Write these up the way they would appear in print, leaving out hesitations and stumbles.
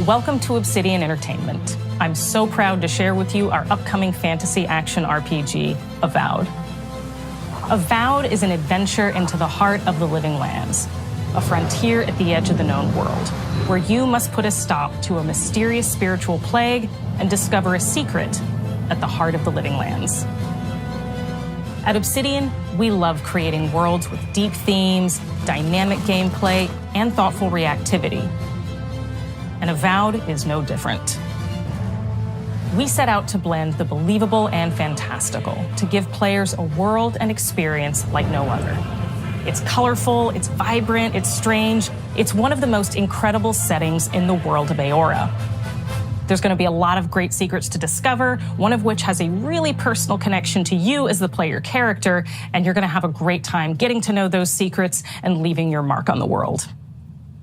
Welcome to Obsidian Entertainment. I'm so proud to share with you our upcoming fantasy action RPG, Avowed. Avowed is an adventure into the heart of the living lands, a frontier at the edge of the known world, where you must put a stop to a mysterious spiritual plague and discover a secret at the heart of the living lands. At Obsidian, we love creating worlds with deep themes, dynamic gameplay, and thoughtful reactivity. And Avowed is no different. We set out to blend the believable and fantastical to give players a world and experience like no other. It's colorful, it's vibrant, it's strange. It's one of the most incredible settings in the world of Aora. There's going to be a lot of great secrets to discover, one of which has a really personal connection to you as the player character, and you're going to have a great time getting to know those secrets and leaving your mark on the world.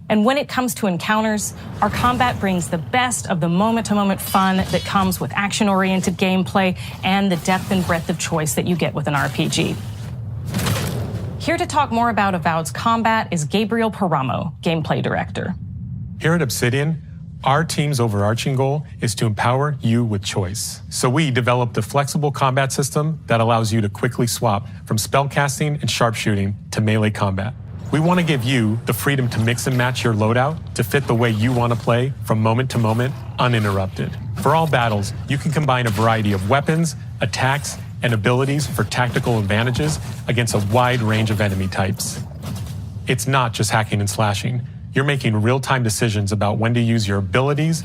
And when it comes to encounters, our combat brings the best of the moment-to-moment fun that comes with action-oriented gameplay and the depth and breadth of choice that you get with an RPG. Here to talk more about Avowed's combat is Gabriel Paramo, Gameplay Director. Here at Obsidian, our team's overarching goal is to empower you with choice. So we developed a flexible combat system that allows you to quickly swap from spellcasting and sharpshooting to melee combat. We want to give you the freedom to mix and match your loadout to fit the way you want to play from moment to moment, uninterrupted. For all battles, you can combine a variety of weapons, attacks, and abilities for tactical advantages against a wide range of enemy types. It's not just hacking and slashing. You're making real-time decisions about when to use your abilities,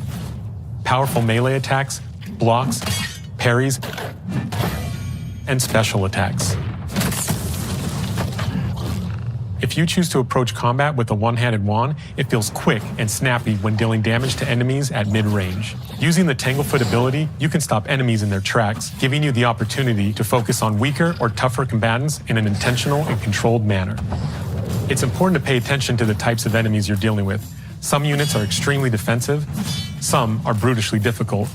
powerful melee attacks, blocks, parries, and special attacks. If you choose to approach combat with a one-handed wand, it feels quick and snappy when dealing damage to enemies at mid-range. Using the Tanglefoot ability, you can stop enemies in their tracks, giving you the opportunity to focus on weaker or tougher combatants in an intentional and controlled manner. It's important to pay attention to the types of enemies you're dealing with. Some units are extremely defensive, some are brutishly difficult,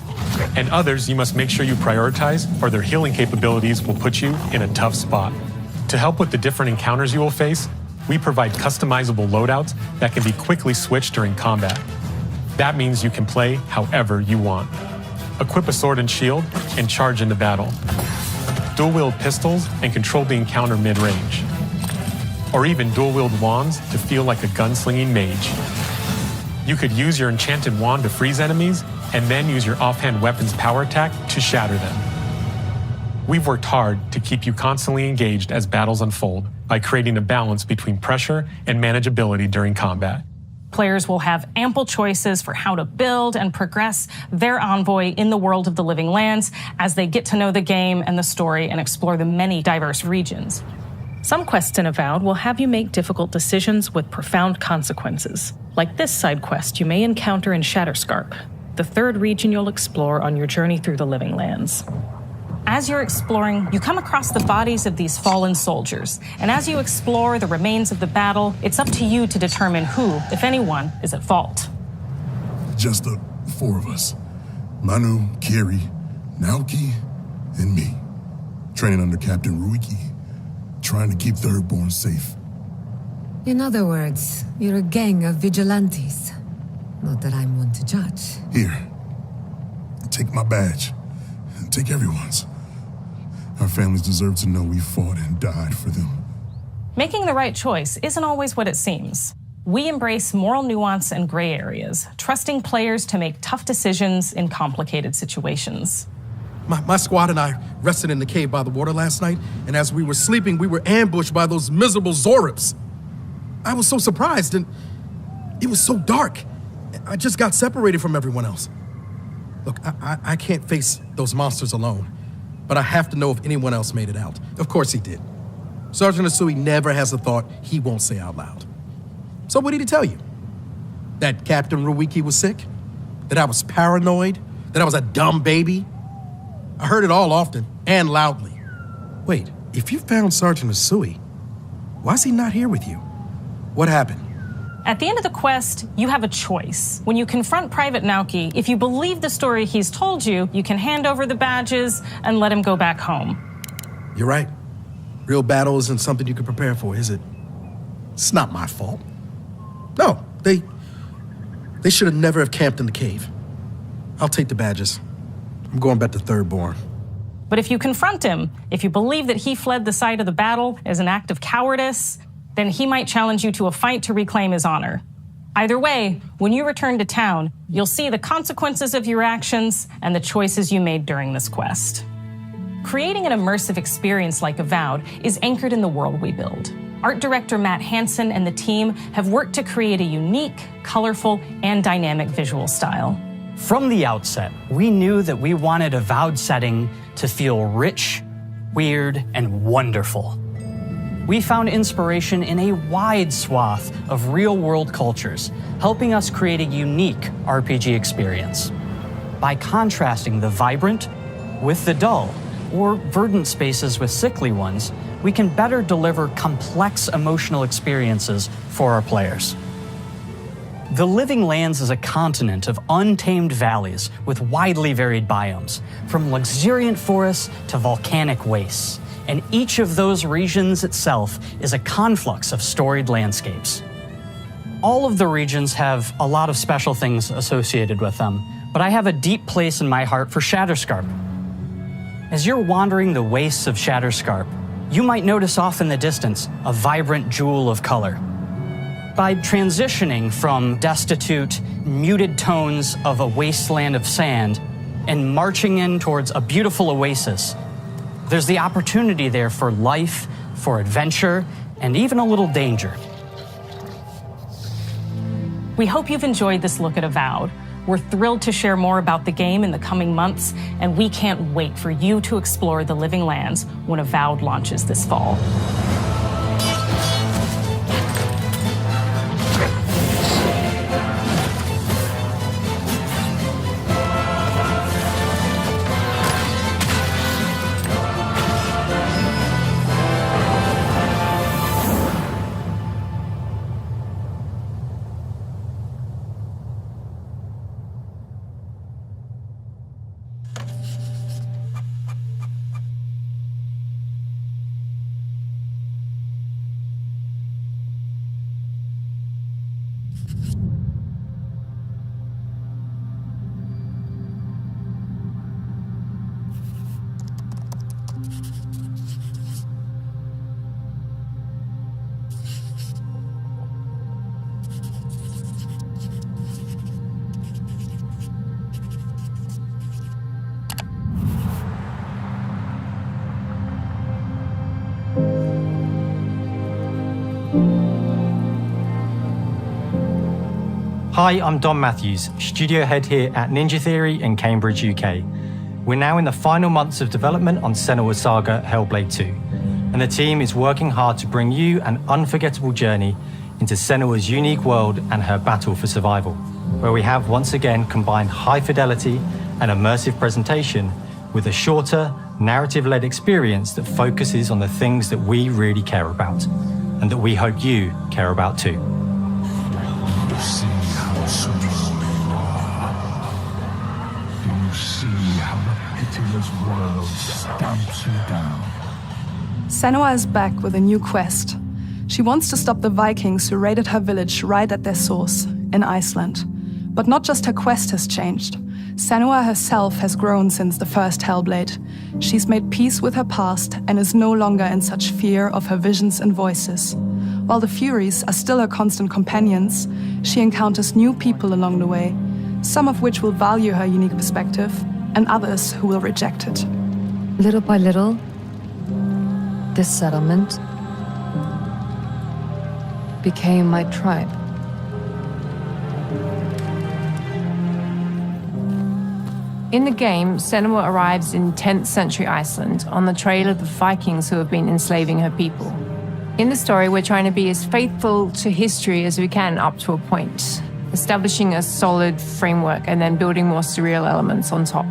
and others you must make sure you prioritize, or their healing capabilities will put you in a tough spot. To help with the different encounters you will face, we provide customizable loadouts that can be quickly switched during combat. That means you can play however you want. Equip a sword and shield and charge into battle. Dual-wield pistols and control the encounter mid-range. Or even dual-wield wands to feel like a gunslinging mage. You could use your enchanted wand to freeze enemies and then use your offhand weapon's power attack to shatter them. We've worked hard to keep you constantly engaged as battles unfold by creating a balance between pressure and manageability during combat. Players will have ample choices for how to build and progress their envoy in the world of the living lands as they get to know the game and the story and explore the many diverse regions. Some quests in Avowed will have you make difficult decisions with profound consequences, like this side quest you may encounter in Shatterscarp, the third region you'll explore on your journey through the living lands. As you're exploring, you come across the bodies of these fallen soldiers, and as you explore the remains of the battle, it's up to you to determine who, if anyone, is at fault. Just the four of us. Manu, Kiri, Naoki, and me. Training under Captain Ruiki, trying to keep Thirdborn safe. In other words, you're a gang of vigilantes. Not that I'm one to judge. Here, take my badge. Take everyone's. Our families deserve to know we fought and died for them. Making the right choice isn't always what it seems. We embrace moral nuance and gray areas, trusting players to make tough decisions in complicated situations. My squad and I rested in the cave by the water last night, and as we were sleeping, we were ambushed by those miserable Zorips. I was so surprised, and it was so dark. I just got separated from everyone else. Look, I can't face those monsters alone, but I have to know if anyone else made it out. Of course he did. Sergeant Asui never has a thought he won't say out loud. So what did he tell you? That Captain Ruiki was sick? That I was paranoid? That I was a dumb baby? I heard it all often and loudly. Wait, if you found Sergeant Asui, why is he not here with you? What happened? At the end of the quest, you have a choice. When you confront Private Naoki, if you believe the story he's told you, you can hand over the badges and let him go back home. You're right. Real battle isn't something you can prepare for, is it? It's not my fault. No, they They should have never have camped in the cave. I'll take the badges. I'm going back to Thirdborn. But if you confront him, if you believe that he fled the site of the battle as an act of cowardice, then he might challenge you to a fight to reclaim his honor. Either way, when you return to town, you'll see the consequences of your actions and the choices you made during this quest. Creating an immersive experience like Avowed is anchored in the world we build. Art director Matt Hansen and the team have worked to create a unique, colorful, and dynamic visual style. From the outset, we knew that we wanted Avowed setting to feel rich, weird, and wonderful. We found inspiration in a wide swath of real-world cultures, helping us create a unique RPG experience. By contrasting the vibrant with the dull, or verdant spaces with sickly ones, we can better deliver complex emotional experiences for our players. The Living Lands is a continent of untamed valleys with widely varied biomes, from luxuriant forests to volcanic wastes. And each of those regions itself is a conflux of storied landscapes. All of the regions have a lot of special things associated with them, but I have a deep place in my heart for Shatterscarp. As you're wandering the wastes of Shatterscarp, you might notice off in the distance a vibrant jewel of color. By transitioning from destitute, muted tones of a wasteland of sand and marching in towards a beautiful oasis, there's the opportunity there for life, for adventure, and even a little danger. We hope you've enjoyed this look at Avowed. We're thrilled to share more about the game in the coming months, and we can't wait for you to explore the Living Lands when Avowed launches this fall. Hi, I'm Dom Matthews, studio head here at Ninja Theory in Cambridge, UK. We're now in the final months of development on Senua's Saga Hellblade 2, and the team is working hard to bring you an unforgettable journey into Senua's unique world and her battle for survival, where we have once again combined high fidelity and immersive presentation with a shorter, narrative-led experience that focuses on the things that we really care about, and that we hope you care about too. Senua is back with a new quest. She wants to stop the Vikings who raided her village right at their source, in Iceland. But not just her quest has changed. Senua herself has grown since the first Hellblade. She's made peace with her past and is no longer in such fear of her visions and voices. While the Furies are still her constant companions, she encounters new people along the way, some of which will value her unique perspective, and others who will reject it. Little by little, this settlement became my tribe. In the game, Senua arrives in 10th century Iceland on the trail of the Vikings who have been enslaving her people. In the story, we're trying to be as faithful to history as we can up to a point, establishing a solid framework and then building more surreal elements on top.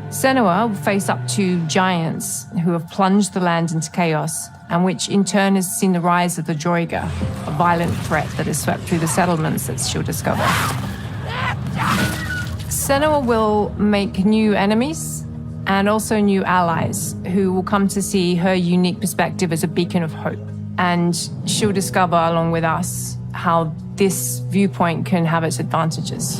Senua will face up to giants who have plunged the land into chaos, and which in turn has seen the rise of the Joiga, a violent threat that has swept through the settlements that she'll discover. Senua will make new enemies and also new allies who will come to see her unique perspective as a beacon of hope. And she'll discover, along with us, how this viewpoint can have its advantages.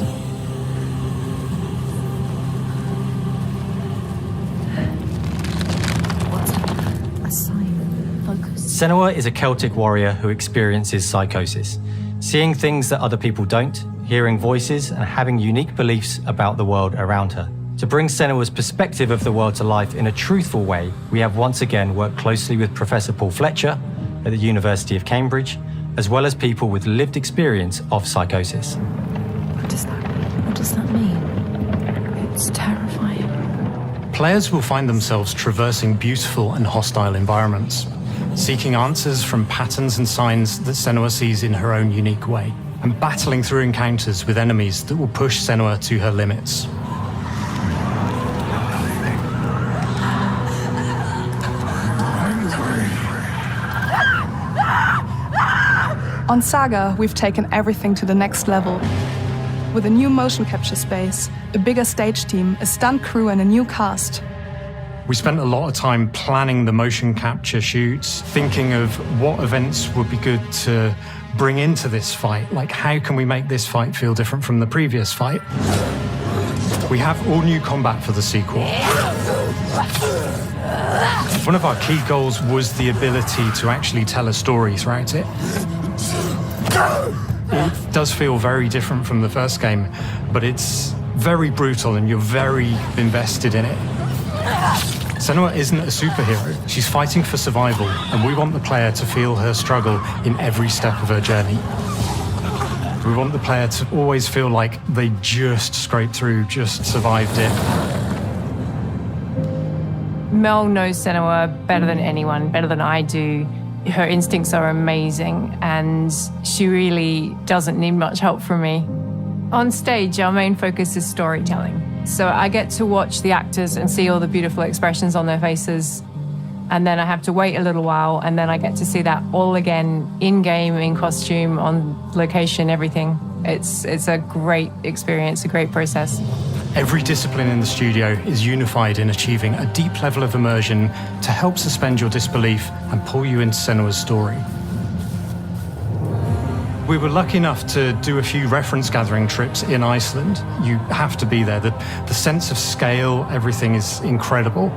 Senua is a Celtic warrior who experiences psychosis, seeing things that other people don't, hearing voices, and having unique beliefs about the world around her. To bring Senua's perspective of the world to life in a truthful way, we have once again worked closely with Professor Paul Fletcher at the University of Cambridge, as well as people with lived experience of psychosis. What does that mean? What does that mean? It's terrifying. Players will find themselves traversing beautiful and hostile environments, seeking answers from patterns and signs that Senua sees in her own unique way, and battling through encounters with enemies that will push Senua to her limits. On Saga, we've taken everything to the next level. With a new motion capture space, a bigger stage team, a stunt crew, and a new cast. We spent a lot of time planning the motion capture shoots, thinking of what events would be good to bring into this fight. Like, how can we make this fight feel different from the previous fight? We have all new combat for the sequel. One of our key goals was the ability to actually tell a story throughout it. It does feel very different from the first game, but it's very brutal and you're very invested in it. Senua isn't a superhero. She's fighting for survival, and we want the player to feel her struggle in every step of her journey. We want the player to always feel like they just scraped through, just survived it. Mel knows Senua better than anyone, better than I do. Her instincts are amazing, and she really doesn't need much help from me. On stage, our main focus is storytelling. So I get to watch the actors and see all the beautiful expressions on their faces. And then I have to wait a little while, and then I get to see that all again, in-game, in costume, on location, everything. It's a great experience, a great process. Every discipline in the studio is unified in achieving a deep level of immersion to help suspend your disbelief and pull you into Senua's story. We were lucky enough to do a few reference gathering trips in Iceland. You have to be there. The sense of scale, everything is incredible.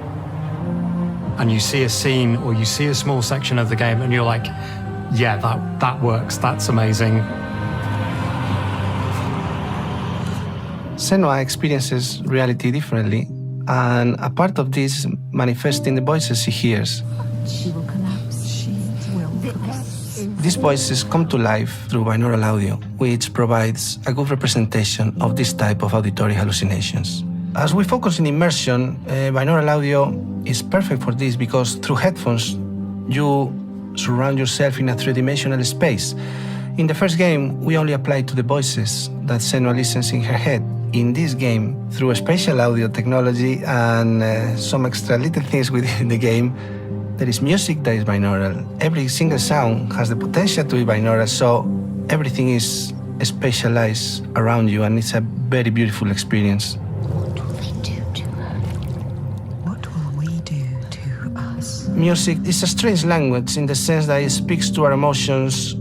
And you see a scene or you see a small section of the game and you're like, yeah, that works, that's amazing. Senua experiences reality differently, and a part of this manifests in the voices she hears. She will collapse. She will collapse. These voices come to life through binaural audio, which provides a good representation of this type of auditory hallucinations. As we focus in immersion, binaural audio is perfect for this because through headphones, you surround yourself in a three-dimensional space. In the first game, we only applied to the voices that Senua listens in her head. In this game, through spatial audio technology and some extra little things within the game, there is music that is binaural. Every single sound has the potential to be binaural, so everything is spatialized around you, and it's a very beautiful experience. What will they do to her? What will we do to us? Music is a strange language in the sense that it speaks to our emotions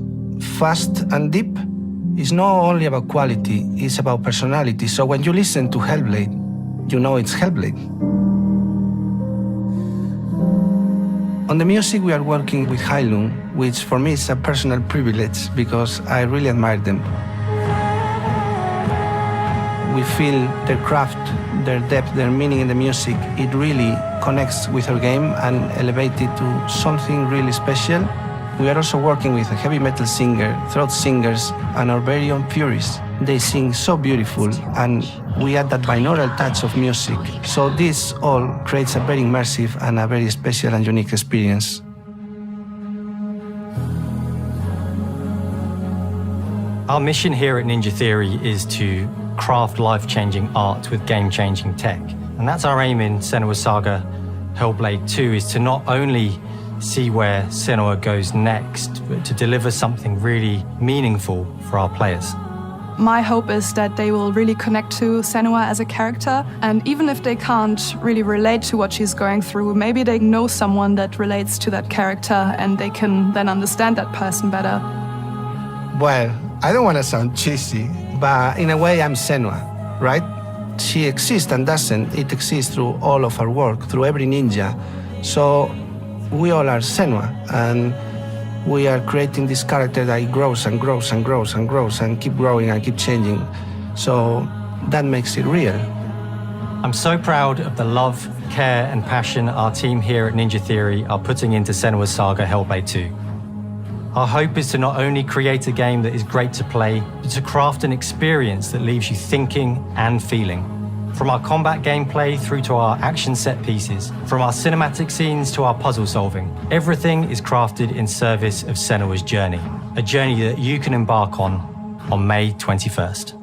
fast and deep. It's not only about quality, it's about personality. So when you listen to Hellblade, you know it's Hellblade. On the music, we are working with Heilung, which for me is a personal privilege because I really admire them. We feel their craft, their depth, their meaning in the music. It really connects with our game and elevates it to something really special. We are also working with a heavy metal singer, throat singers, and our very own Furies. They sing so beautiful, and we add that binaural touch of music. So this all creates a very immersive and a very special and unique experience. Our mission here at Ninja Theory is to craft life-changing art with game-changing tech. And that's our aim in Senua Saga Hellblade 2, is to not only see where Senua goes next, but to deliver something really meaningful for our players. My hope is that they will really connect to Senua as a character, and even if they can't really relate to what she's going through, maybe they know someone that relates to that character and they can then understand that person better. Well, I don't want to sound cheesy, but in a way I'm Senua, right? She exists and doesn't. It exists through all of our work, through every ninja. So we all are Senua, and we are creating this character that grows and grows and grows and grows and keep growing and keep changing. So that makes it real. I'm so proud of the love, care, and passion our team here at Ninja Theory are putting into Senua's Saga Hellblade 2. Our hope is to not only create a game that is great to play, but to craft an experience that leaves you thinking and feeling. From our combat gameplay through to our action set pieces, from our cinematic scenes to our puzzle solving, everything is crafted in service of Senua's journey, a journey that you can embark on May 21st.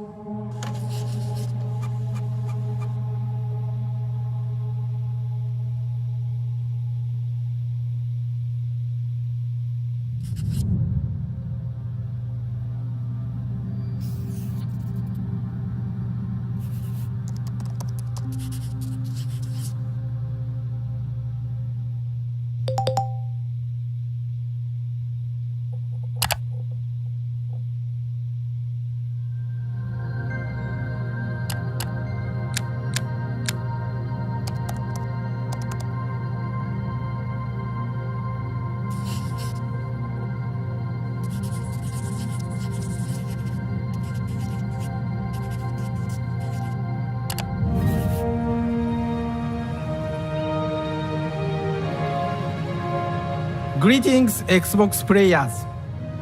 Greetings, Xbox players.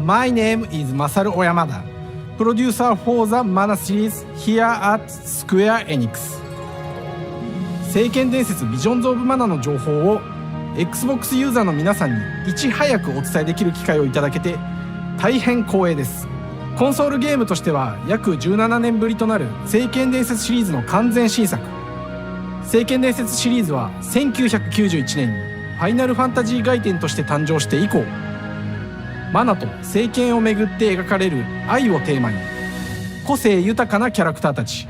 My name is Masaru Oyamada, producer for the Mana series here at Square Enix. 聖剣伝説 Visions of Mana の情報を Xbox ユーザーの皆さんにいち早くお伝えできる機会をいただけて大変光栄です。コンソールゲームとしては約17年ぶりとなる聖剣伝説シリーズの完全新作。聖剣伝説シリーズは1991年にファイナルファンタジー外伝として誕生して以降、マナと聖剣をめぐって描かれる愛をテーマに、個性豊かなキャラクターたち、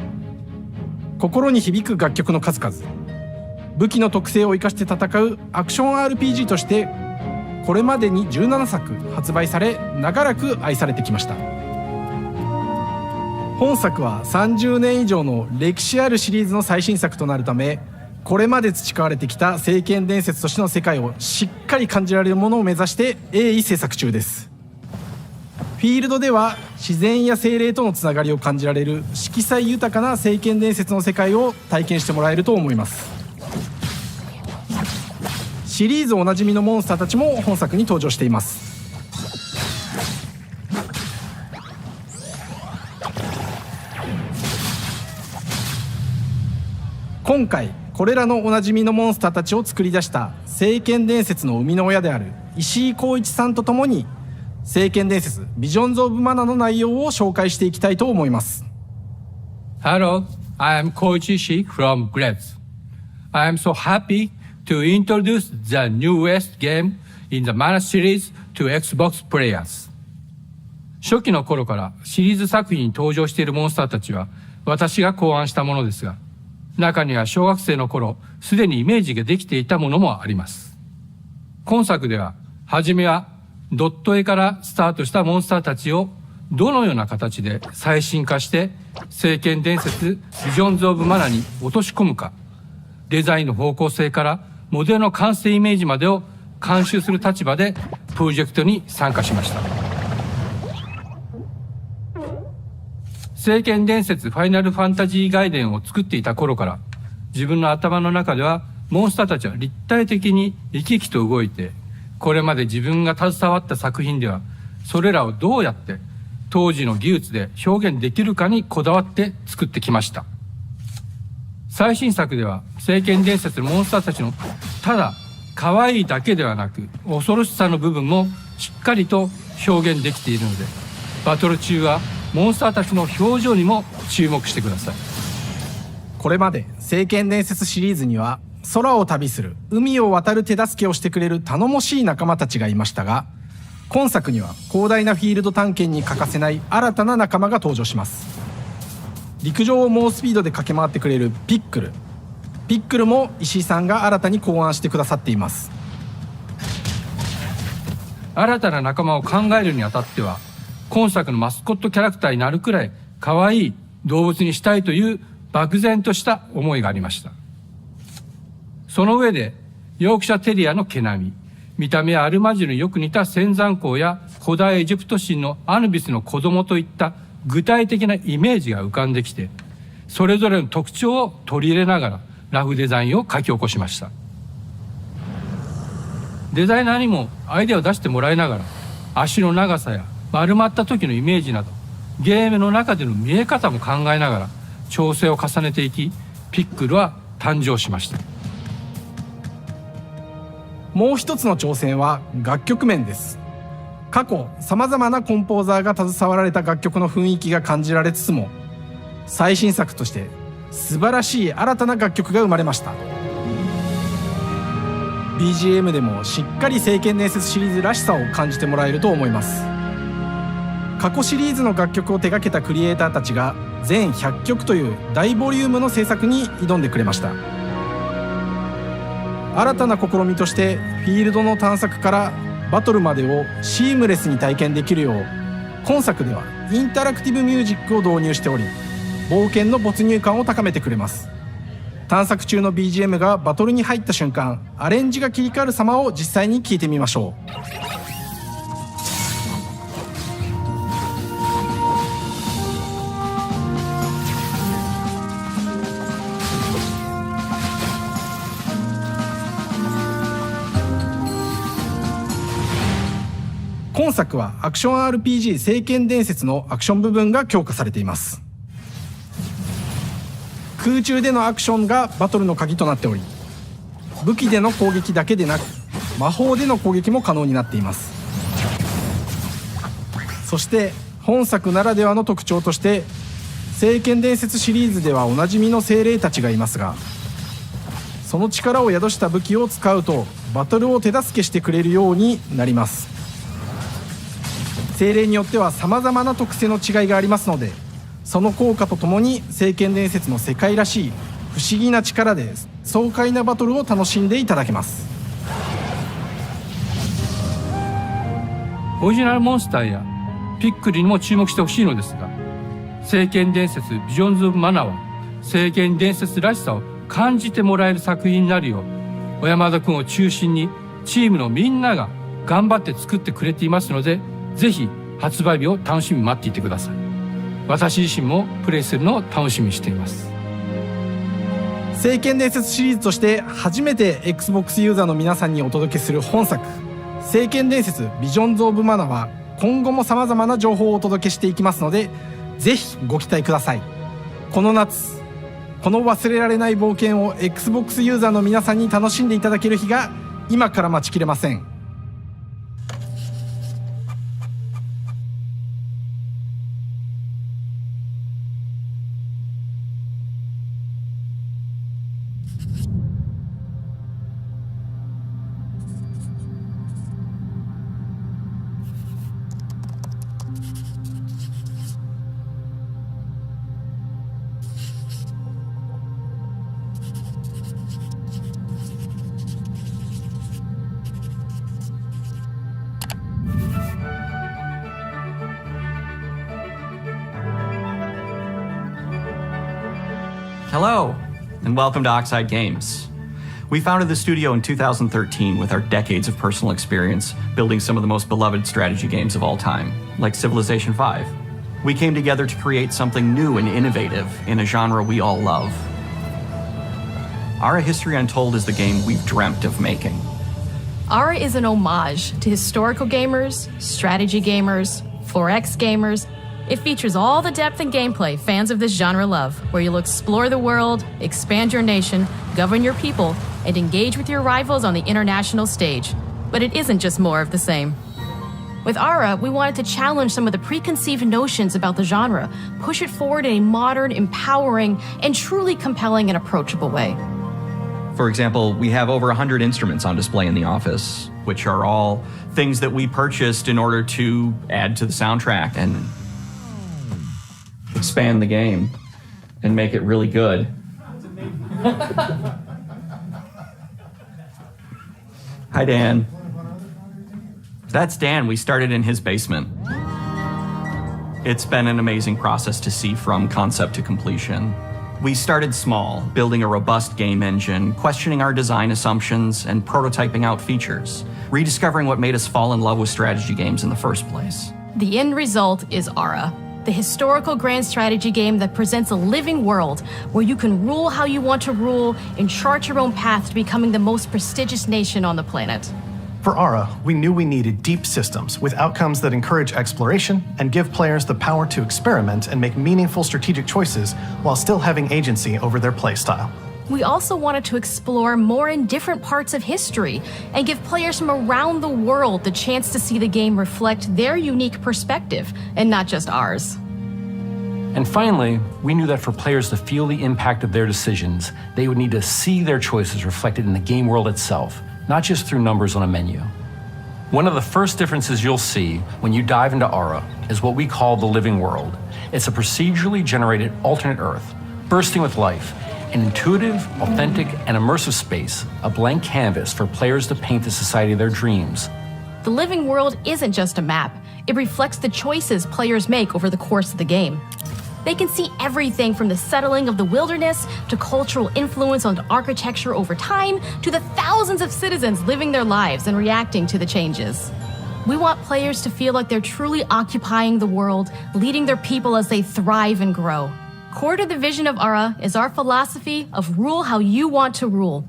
心に響く楽曲の数々、武器の特性を生かして戦うアクション RPG としてこれまでに17作発売され、長らく愛されてきました。本作は30年以上の歴史あるシリーズの最新作となるため、これまで培われてきた聖剣伝説としての世界をしっかり感じられるものを目指して鋭意制作中です。フィールドでは自然や精霊とのつながりを感じられる色彩豊かな聖剣伝説の世界を体験してもらえると思います。シリーズおなじみのモンスターたちも本作に登場しています。今回これらのおなじみのモンスターたちを作り出した聖剣伝説の生みの親である石井浩一さんとともに、聖剣伝説 Visions of Mana の内容を紹介していきたいと思います。 Hello, I am Koichi Ishii from Gretz. I am so happy to introduce the newest game in the Mana series to Xbox players. 初期の頃からシリーズ作品に登場しているモンスターたちは私が考案したものですが、中には小学生の頃すでにイメージができていたものもあります。今作では初めはドット絵からスタートしたモンスターたちをどのような形で最新化して聖剣伝説 Visions of Mana に落とし込むか、デザインの方向性からモデルの完成イメージまでを監修する立場でプロジェクトに参加しました。聖剣伝説ファイナルファンタジー外伝を作っていた頃から、自分の頭の中ではモンスターたちは立体的に生き生きと動いて、これまで自分が携わった作品ではそれらをどうやって当時の技術で表現できるかにこだわって作ってきました。最新作では聖剣伝説のモンスターたちのただ可愛いだけではなく恐ろしさの部分もしっかりと表現できているので、バトル中はモンスターたちの表情にも注目してください。これまで聖剣伝説シリーズには空を旅する、海を渡る手助けをしてくれる頼もしい仲間たちがいましたが、今作には広大なフィールド探検に欠かせない新たな仲間が登場します。陸上を猛スピードで駆け回ってくれるピックルも石井さんが新たに考案してくださっています。新たな仲間を考えるにあたっては、今作のマスコットキャラクターになるくらい可愛い動物にしたいという漠然とした思いがありました。その上で、ヨークシャテリアの毛並み、見た目はアルマジルによく似た仙山公や古代エジプト神のアヌビスの子供といった具体的なイメージが浮かんできて、それぞれの特徴を取り入れながらラフデザインを書き起こしました。デザイナーにもアイデアを出してもらいながら、足の長さや丸まった時のイメージなど、ゲームの中での見え方も考えながら調整を重ねていき、ピックルは誕生しました。もう一つの挑戦は楽曲面です。過去さまざまなコンポーザーが携わられた楽曲の雰囲気が感じられつつも、最新作として素晴らしい新たな楽曲が生まれました。 BGM でもしっかり聖剣伝説シリーズらしさを感じてもらえると思います。過去シリーズの楽曲を手掛けたクリエイターたちが全100曲という大ボリュームの制作に挑んでくれました。新たな試みとしてフィールドの探索からバトルまでをシームレスに体験できるよう、今作ではインタラクティブミュージックを導入しており、冒険の没入感を高めてくれます。探索中の BGM がバトルに入った瞬間、アレンジが切り替わる様を実際に聞いてみましょう。今作はアクション RPG 聖剣伝説のアクション部分が強化されています。空中でのアクションがバトルの鍵となっており、武器での攻撃だけでなく魔法での攻撃も可能になっています。そして本作ならではの特徴として、聖剣伝説シリーズではおなじみの精霊たちがいますが、その力を宿した武器を使うとバトルを手助けしてくれるようになります。精霊によっては様々な特性の違いがありますので、その効果とともに聖剣伝説の世界らしい不思議な力で爽快なバトルを楽しんでいただけます。オリジナルモンスターやピックリにも注目してほしいのですが、聖剣伝説ビジョンズ・オブ・マナーは聖剣伝説らしさを感じてもらえる作品になるよう、小山田君を中心にチームのみんなが頑張って作ってくれていますので、ぜひ発売日を楽しみに待っていてください。私自身もプレイするのを楽しみにしています。聖剣伝説シリーズとして初めて Xbox ユーザーの皆さんにお届けする本作、聖剣伝説ビジョンズ・オブ・マナは今後も様々な情報をお届けしていきますので、ぜひご期待ください。この夏、この忘れられない冒険を Xbox ユーザーの皆さんに楽しんでいただける日が今から待ちきれません。Hello, and welcome to Oxide Games. We founded the studio in 2013 with our decades of personal experience building some of the most beloved strategy games of all time, like Civilization V. We came together to create something new and innovative in a genre we all love. Ara History Untold is the game we've dreamt of making. Ara is an homage to historical gamers, strategy gamers, 4X gamers. It features all the depth and gameplay fans of this genre love, where you'll explore the world, expand your nation, govern your people, and engage with your rivals on the international stage. But it isn't just more of the same. With Ara, we wanted to challenge some of the preconceived notions about the genre, push it forward in a modern, empowering, and truly compelling and approachable way. For example, we have over 100 instruments on display in the office, which are all things that we purchased in order to add to the soundtrack and expand the game and make it really good. Hi, Dan. That's Dan. We started in his basement. It's been an amazing process to see from concept to completion. We started small, building a robust game engine, questioning our design assumptions, and prototyping out features, rediscovering what made us fall in love with strategy games in the first place. The end result is Ara, the historical grand strategy game that presents a living world where you can rule how you want to rule and chart your own path to becoming the most prestigious nation on the planet. For Ara, we knew we needed deep systems with outcomes that encourage exploration and give players the power to experiment and make meaningful strategic choices while still having agency over their playstyle. We also wanted to explore more in different parts of history and give players from around the world the chance to see the game reflect their unique perspective and not just ours. And finally, we knew that for players to feel the impact of their decisions, they would need to see their choices reflected in the game world itself, not just through numbers on a menu. One of the first differences you'll see when you dive into Ara is what we call the living world. It's a procedurally generated alternate Earth, bursting with life, an intuitive, authentic, and immersive space, a blank canvas for players to paint the society of their dreams. The living world isn't just a map. It reflects the choices players make over the course of the game. They can see everything from the settling of the wilderness to cultural influence on architecture over time to the thousands of citizens living their lives and reacting to the changes. We want players to feel like they're truly occupying the world, leading their people as they thrive and grow. Core to the vision of Ara is our philosophy of rule how you want to rule.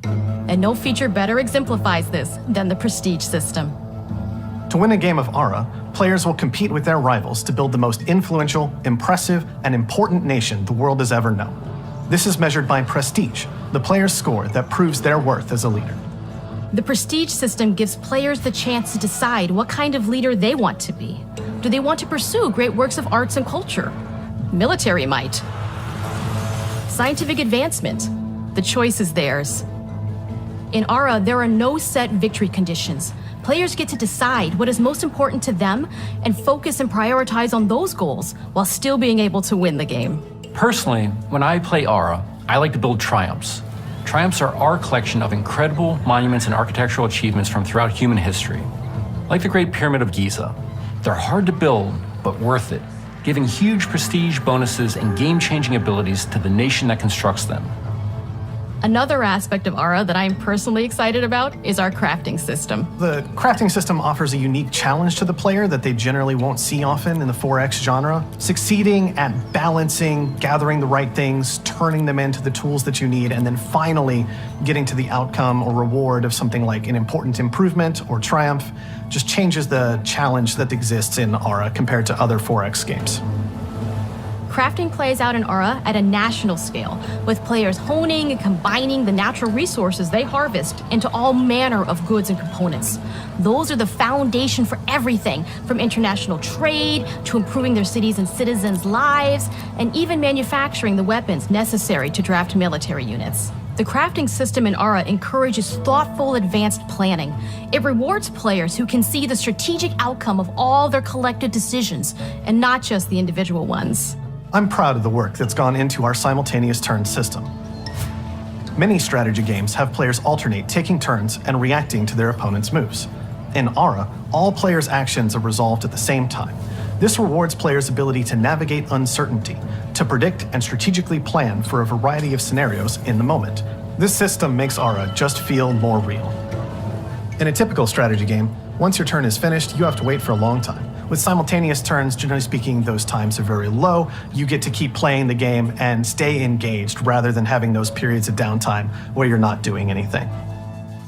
And no feature better exemplifies this than the prestige system. To win a game of Ara, players will compete with their rivals to build the most influential, impressive, and important nation the world has ever known. This is measured by prestige, the player's score that proves their worth as a leader. The prestige system gives players the chance to decide what kind of leader they want to be. Do they want to pursue great works of arts and culture? Military might. Scientific advancement? The choice is theirs. In Ara, there are no set victory conditions. Players get to decide what is most important to them and focus and prioritize on those goals while still being able to win the game. Personally, when I play Ara, I like to build triumphs. Triumphs are our collection of incredible monuments and architectural achievements from throughout human history. Like the Great Pyramid of Giza. They're hard to build, but worth it, giving huge prestige bonuses and game-changing abilities to the nation that constructs them. Another aspect of Ara that I'm personally excited about is our crafting system. The crafting system offers a unique challenge to the player that they generally won't see often in the 4X genre. Succeeding at balancing, gathering the right things, turning them into the tools that you need, and then finally getting to the outcome or reward of something like an important improvement or triumph just changes the challenge that exists in Ara compared to other 4X games. Crafting plays out in Ara at a national scale, with players honing and combining the natural resources they harvest into all manner of goods and components. Those are the foundation for everything, from international trade to improving their cities' and citizens' lives, and even manufacturing the weapons necessary to draft military units. The crafting system in Ara encourages thoughtful, advanced planning. It rewards players who can see the strategic outcome of all their collective decisions, and not just the individual ones. I'm proud of the work that's gone into our simultaneous turn system. Many strategy games have players alternate taking turns and reacting to their opponent's moves. In Ara, all players' actions are resolved at the same time. This rewards players' ability to navigate uncertainty, to predict and strategically plan for a variety of scenarios in the moment. This system makes Ara just feel more real. In a typical strategy game, once your turn is finished, you have to wait for a long time. With simultaneous turns, generally speaking, those times are very low. You get to keep playing the game and stay engaged rather than having those periods of downtime where you're not doing anything.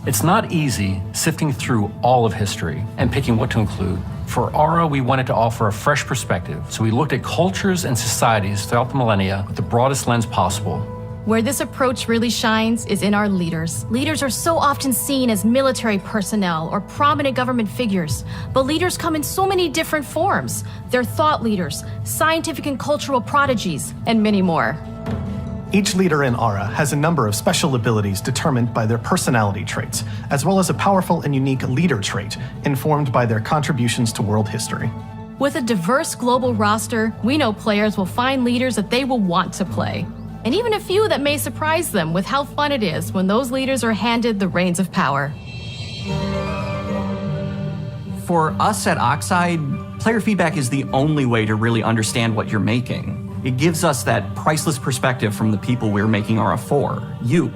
It's not easy sifting through all of history and picking what to include. For Ara, we wanted to offer a fresh perspective, so we looked at cultures and societies throughout the millennia with the broadest lens possible. Where this approach really shines is in our leaders. Leaders are so often seen as military personnel or prominent government figures, but leaders come in so many different forms. They're thought leaders, scientific and cultural prodigies, and many more. Each leader in Ara has a number of special abilities determined by their personality traits, as well as a powerful and unique leader trait informed by their contributions to world history. With a diverse global roster, we know players will find leaders that they will want to play. And even a few that may surprise them with how fun it is when those leaders are handed the reins of power. For us at Oxide, Player feedback is the only way to really understand what you're making. It gives us that priceless perspective from the people we're making Aura for, you.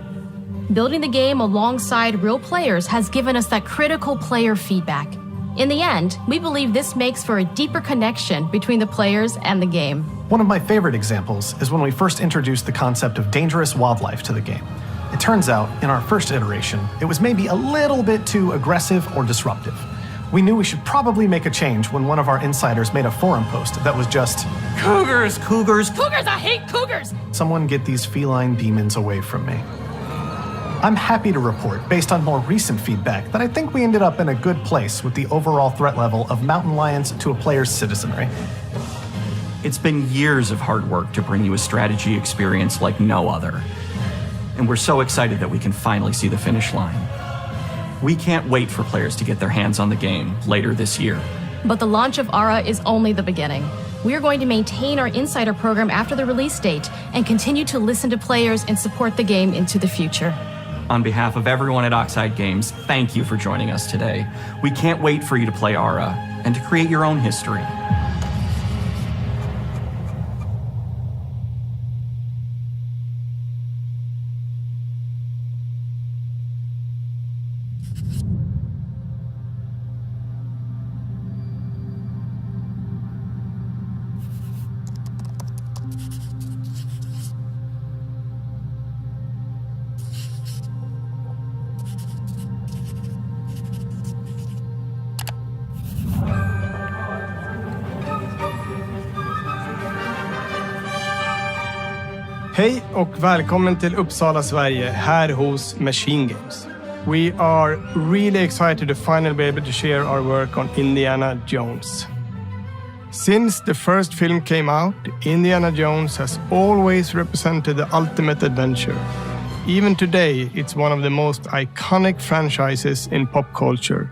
Building the game alongside real players has given us that critical player feedback. In the end, we believe this makes for a deeper connection between the players and the game. One of my favorite examples is when we first introduced the concept of dangerous wildlife to the game. It turns out, in our first iteration, it was maybe a little bit too aggressive or disruptive. We knew we should probably make a change when one of our insiders made a forum post that was just, "Cougars, cougars, Cougars, I hate cougars! Someone get these feline demons away from me." I'm happy to report, based on more recent feedback, that I think we ended up in a good place with the overall threat level of mountain lions to a player's citizenry. It's been years of hard work to bring you a strategy experience like no other. And we're so excited that we can finally see the finish line. We can't wait for players to get their hands on the game later this year. But the launch of Aura is only the beginning. We are going to maintain our insider program after the release date and continue to listen to players and support the game into the future. On behalf of everyone at Oxide Games, thank you for joining us today. We can't wait for you to play Aura and to create your own history. Hej och välkommen till Uppsala, Sverige, här hos Machine Games. We are really excited to finally be able to share our work on Indiana Jones. Since the first film came out, Indiana Jones has always represented the ultimate adventure. Even today, it's one of the most iconic franchises in pop culture.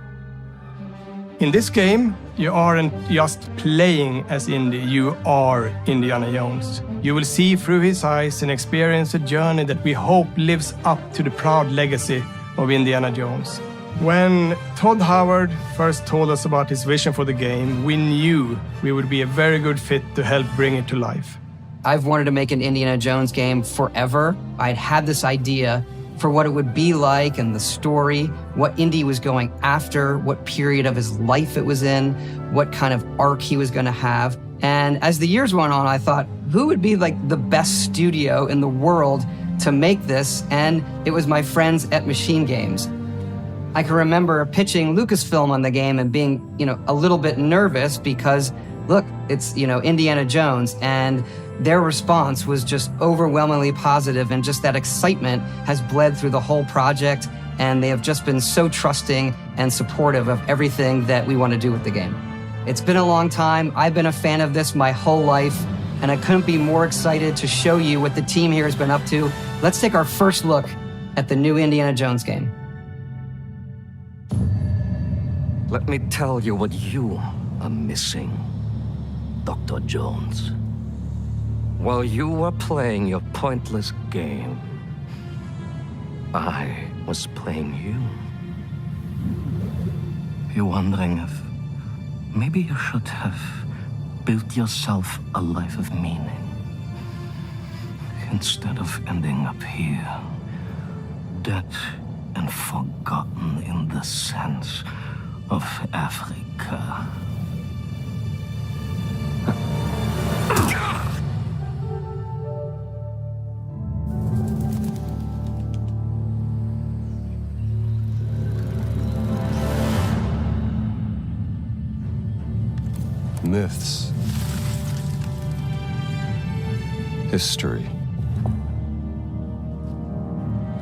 In this game, you aren't just playing as Indy, you are Indiana Jones. You will see through his eyes and experience a journey that we hope lives up to the proud legacy of Indiana Jones. When Todd Howard first told us about his vision for the game, we knew we would be a very good fit to help bring it to life. I've wanted to make an Indiana Jones game forever. I'd had this idea for what it would be like and the story, what Indy was going after, what period of his life it was in, what kind of arc he was going to have. And as the years went on, I thought, who would be like the best studio in the world to make this? And it was my friends at Machine Games. I can remember pitching Lucasfilm on the game and being, a little bit nervous because, look, it's, Indiana Jones, and their response was just overwhelmingly positive, and just that excitement has bled through the whole project, and they have just been so trusting and supportive of everything that we want to do with the game. It's been a long time. I've been a fan of this my whole life, and I couldn't be more excited to show you what the team here has been up to. Let's take our first look at the new Indiana Jones game. Let me tell you what you are missing, Dr. Jones. While you were playing your pointless game, I was playing you. You're wondering if maybe you should have built yourself a life of meaning instead of ending up here, dead and forgotten in the sense of Africa. Myths, history,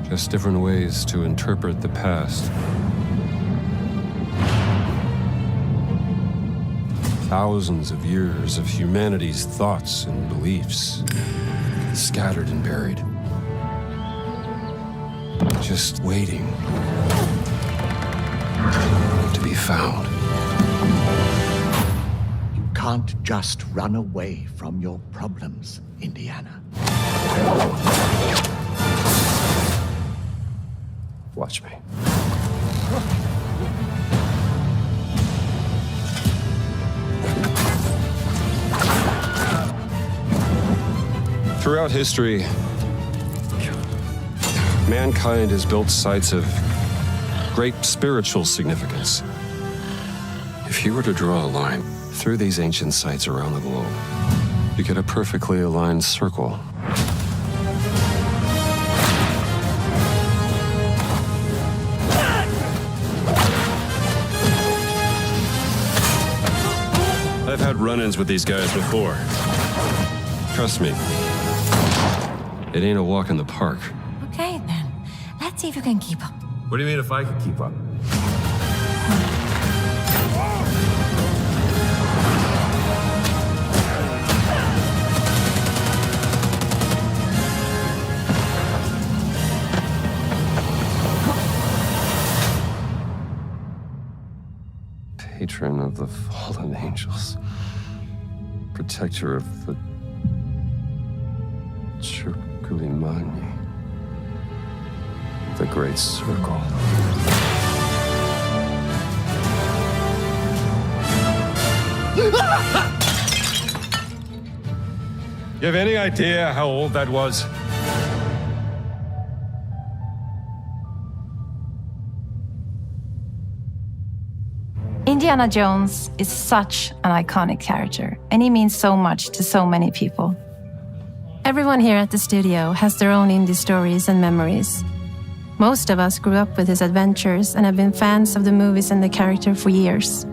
just different ways to interpret the past. Thousands of years of humanity's thoughts and beliefs, scattered and buried, just waiting to be found. Can't just run away from your problems, Indiana. Watch me. Throughout history, mankind has built sites of great spiritual significance. If you were to draw a line through these ancient sites around the globe, you get a perfectly aligned circle. I've had run-ins with these guys before. Trust me, it ain't a walk in the park. Okay, then. Let's see if you can keep up. What do you mean if I can keep up? Patron of the fallen angels. Protector of the Circulimani. The Great Circle. You have any idea how old that was? Indiana Jones is such an iconic character, and he means so much to so many people. Everyone here at the studio has their own indie stories and memories. Most of us grew up with his adventures and have been fans of the movies and the character for years.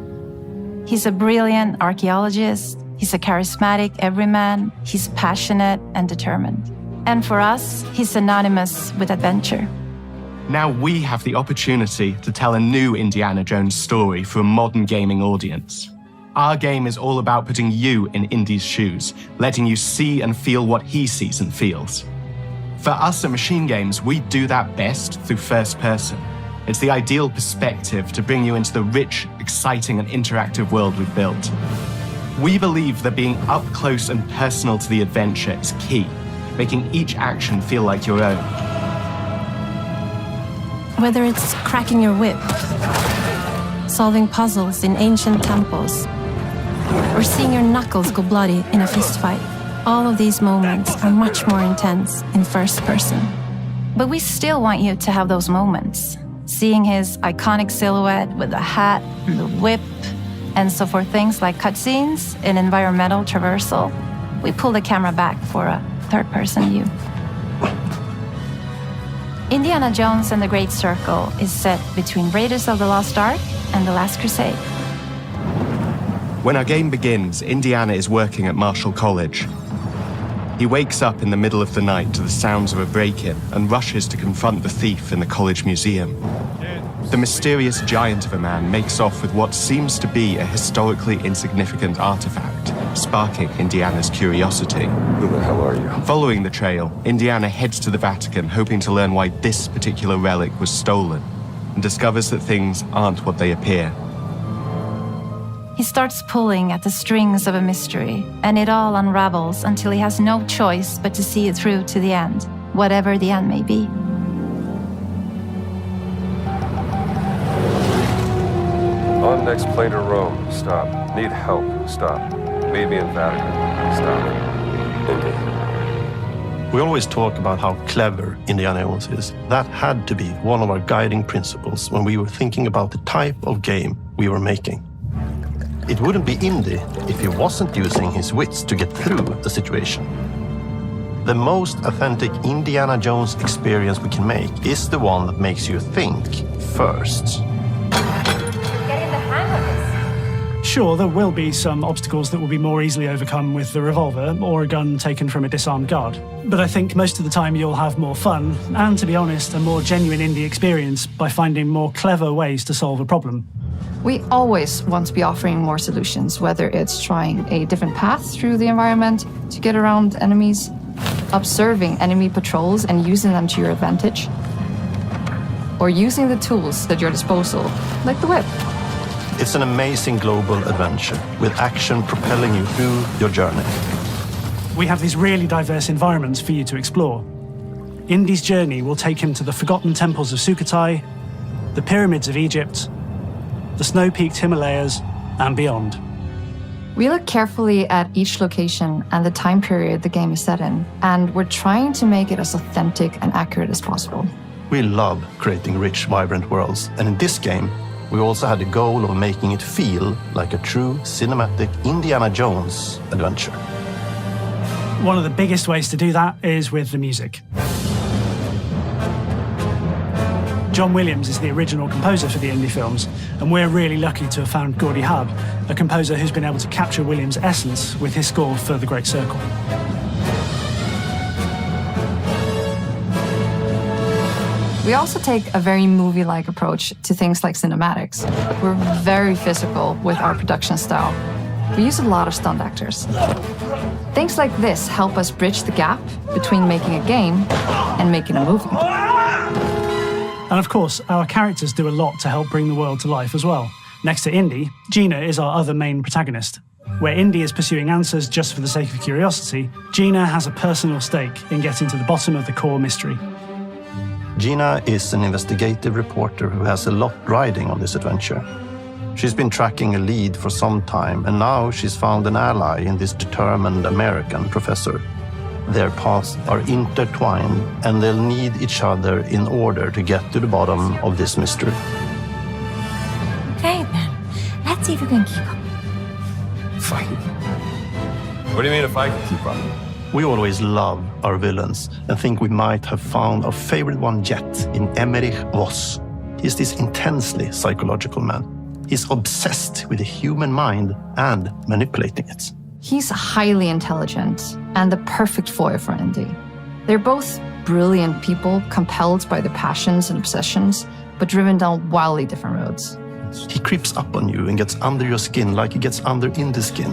He's a brilliant archaeologist, he's a charismatic everyman, he's passionate and determined. And for us, he's synonymous with adventure. Now we have the opportunity to tell a new Indiana Jones story for a modern gaming audience. Our game is all about putting you in Indy's shoes, letting you see and feel what he sees and feels. For us at Machine Games, we do that best through first person. It's the ideal perspective to bring you into the rich, exciting, and interactive world we've built. We believe that being up close and personal to the adventure is key, making each action feel like your own. Whether it's cracking your whip, solving puzzles in ancient temples, or seeing your knuckles go bloody in a fistfight, all of these moments are much more intense in first person. But we still want you to have those moments. Seeing his iconic silhouette with the hat, the whip, and so for things like cutscenes and environmental traversal, we pull the camera back for a third-person view. Indiana Jones and the Great Circle is set between Raiders of the Lost Ark and The Last Crusade. When our game begins, Indiana is working at Marshall College. He wakes up in the middle of the night to the sounds of a break-in and rushes to confront the thief in the college museum. The mysterious giant of a man makes off with what seems to be a historically insignificant artifact, sparking Indiana's curiosity. Who the hell are you? Following the trail, Indiana heads to the Vatican, hoping to learn why this particular relic was stolen, and discovers that things aren't what they appear. He starts pulling at the strings of a mystery, and it all unravels until he has no choice but to see it through to the end, whatever the end may be. On next plane to Rome. Stop. Need help. Stop. Meet me in Vatican. Stop. Indy. We always talk about how clever Indiana Jones is. That had to be one of our guiding principles when we were thinking about the type of game we were making. It wouldn't be Indy if he wasn't using his wits to get through the situation. The most authentic Indiana Jones experience we can make is the one that makes you think first. Sure, there will be some obstacles that will be more easily overcome with the revolver or a gun taken from a disarmed guard. But I think most of the time you'll have more fun, and to be honest, a more genuine indie experience by finding more clever ways to solve a problem. We always want to be offering more solutions, whether it's trying a different path through the environment to get around enemies, observing enemy patrols and using them to your advantage, or using the tools at your disposal, like the whip. It's an amazing global adventure with action propelling you through your journey. We have these really diverse environments for you to explore. Indy's journey will take him to the forgotten temples of Sukhothai, the pyramids of Egypt, the snow-peaked Himalayas, and beyond. We look carefully at each location and the time period the game is set in, and we're trying to make it as authentic and accurate as possible. We love creating rich, vibrant worlds, and in this game, we also had the goal of making it feel like a true cinematic Indiana Jones adventure. One of the biggest ways to do that is with the music. John Williams is the original composer for the indie films, and we're really lucky to have found Gordy Hub, a composer who's been able to capture Williams' essence with his score for The Great Circle. We also take a very movie-like approach to things like cinematics. We're very physical with our production style. We use a lot of stunt actors. Things like this help us bridge the gap between making a game and making a movie. And of course, our characters do a lot to help bring the world to life as well. Next to Indy, Gina is our other main protagonist. Where Indy is pursuing answers just for the sake of curiosity, Gina has a personal stake in getting to the bottom of the core mystery. Gina is an investigative reporter who has a lot riding on this adventure. She's been tracking a lead for some time, and now she's found an ally in this determined American professor. Their paths are intertwined, and they'll need each other in order to get to the bottom of this mystery. Okay, then. Let's see if you can keep up. Fine. What do you mean if I can keep up? We always love our villains and think we might have found our favorite one yet in Emmerich Voss. He's this intensely psychological man. He's obsessed with the human mind and manipulating it. He's highly intelligent and the perfect foil for Indy. They're both brilliant people, compelled by their passions and obsessions, but driven down wildly different roads. He creeps up on you and gets under your skin like he gets under in the skin.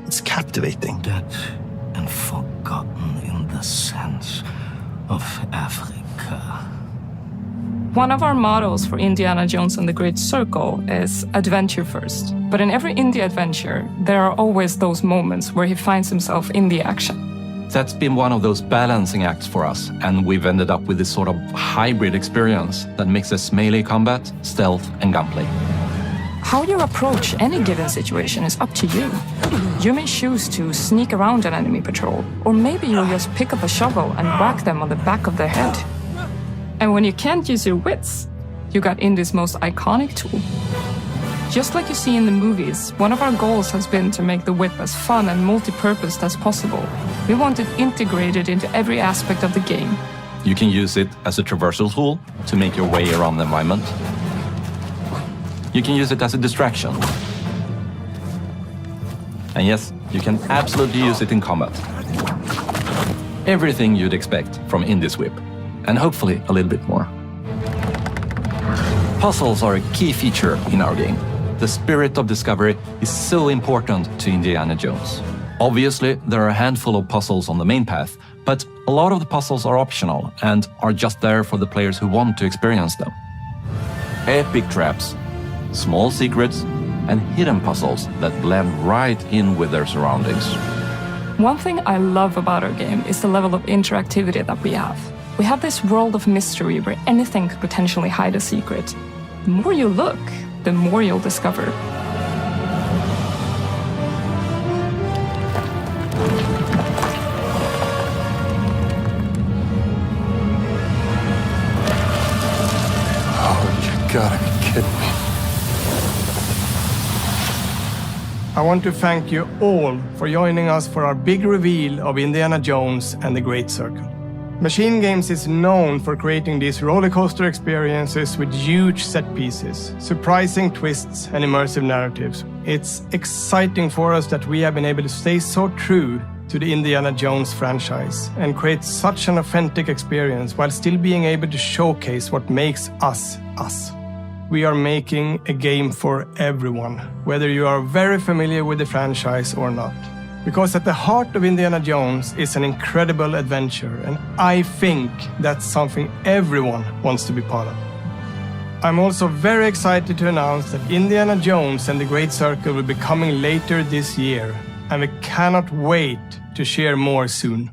It's captivating. Dead and forgotten in the sense of Africa. One of our mottos for Indiana Jones and the Great Circle is adventure first. But in every indie adventure, there are always those moments where he finds himself in the action. That's been one of those balancing acts for us, and we've ended up with this sort of hybrid experience that mixes melee combat, stealth, and gunplay. How you approach any given situation is up to you. You may choose to sneak around an enemy patrol, or maybe you'll just pick up a shovel and whack them on the back of their head. And when you can't use your wits, you got Indy's most iconic tool. Just like you see in the movies, one of our goals has been to make the whip as fun and multi-purposed as possible. We want it integrated into every aspect of the game. You can use it as a traversal tool to make your way around the environment. You can use it as a distraction. And yes, you can absolutely use it in combat. Everything you'd expect from Indy's whip. And hopefully a little bit more. Puzzles are a key feature in our game. The spirit of discovery is so important to Indiana Jones. Obviously, there are a handful of puzzles on the main path, but a lot of the puzzles are optional and are just there for the players who want to experience them. Epic traps, small secrets, and hidden puzzles that blend right in with their surroundings. One thing I love about our game is the level of interactivity that we have. We have this world of mystery where anything could potentially hide a secret. The more you look, the more you'll discover. Oh, you gotta be kidding me. I want to thank you all for joining us for our big reveal of Indiana Jones and the Great Circle. Machine Games is known for creating these rollercoaster experiences with huge set pieces, surprising twists, and immersive narratives. It's exciting for us that we have been able to stay so true to the Indiana Jones franchise and create such an authentic experience while still being able to showcase what makes us us. We are making a game for everyone, whether you are very familiar with the franchise or not. Because at the heart of Indiana Jones is an incredible adventure, and I think that's something everyone wants to be part of. I'm also very excited to announce that Indiana Jones and the Great Circle will be coming later this year, and we cannot wait to share more soon.